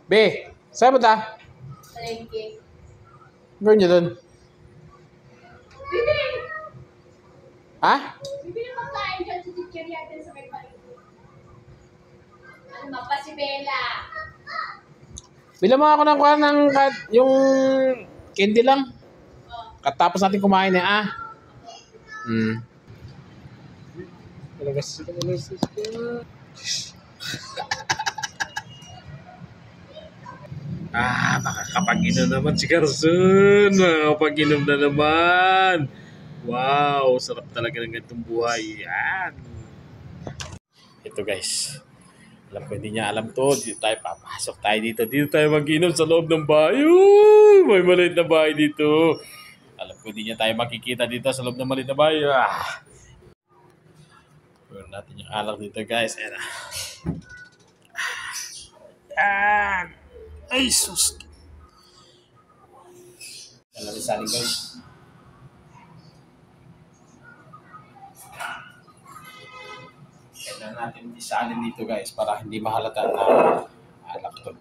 Be, saan ba ta? Palengke. Gawin niyo dun. Bibili! Ha? Bibili pagkain dyan sa teacher natin sa may palengke. Ano ba si Bella? Bila mo ako ng kuha ng yung candy lang. Oh. Katapos natin kumain ah. Makakapag-inom naman si Carson. Makakapag-inom na naman. Wow, sarap talaga ng ganitong buhay. Yan. Ito guys. Alam ko hindi niya alam to. Dito tayo papasok tayo dito. Dito tayo mag-inom sa loob ng bahay. May maliit na bahay dito. Alam ko hindi niya tayo makikita dito sa loob ng maliit na bahay. Pagod natin yung alak dito guys. Ayan. Yan. Ay sus. Alam ni Sally guys. Kailangan natin isalin dito guys para hindi mahalata na alak to.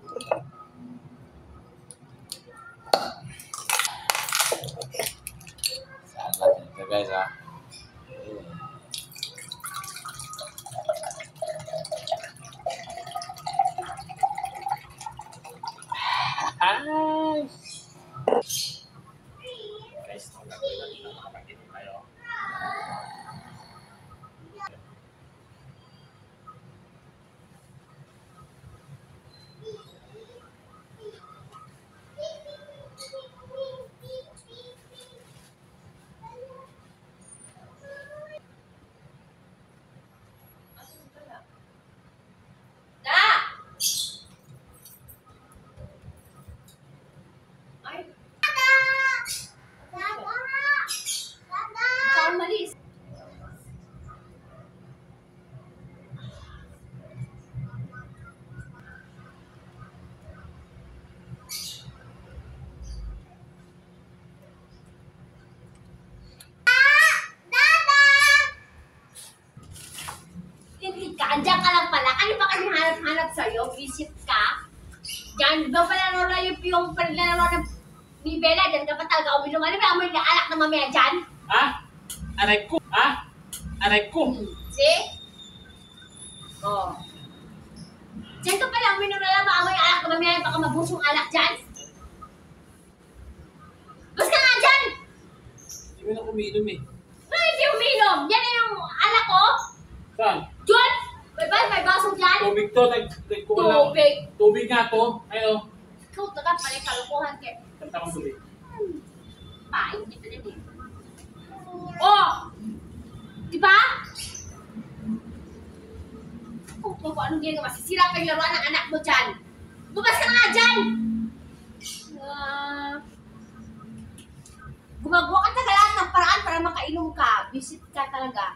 Isalin natin dito guys ha. Ay! Guys, gagawin natin na makapag-inom tayo. Andiyan ka lang pala. Ano ba kami hanap-hanap sa'yo? Visit ka? Diyan ba pala nora yung paglalaro ni Bella? Diyan ka pa talaga uminom. Ano ba amoy na alak na mamaya dyan? Ha? Aray ko? Ha? Aray ko? See? Oh. Diyan ka pala uminom na lang. Amoy alak na mamaya. Baka mabusong alak dyan. Basta ka nga dyan! Hindi mo na kuminom eh. Ano hindi uminom? Yan na yung alak ko? Saan? Diyan! May baso dyan? Tubig to. Nagkuha lang. Tubig. Tubig nga to. Ayun. Ikaw taga pala kalukuhan kayo. Kanta kong tubig. Pain kita din eh. Oh! Diba? Oh, anong ginagawa? Masisira pa yung laruan ng anak mo dyan. Bubas ka nga dyan! Gumagawa ka talaga lahat ng paraan para makainom ka. Visit ka talaga.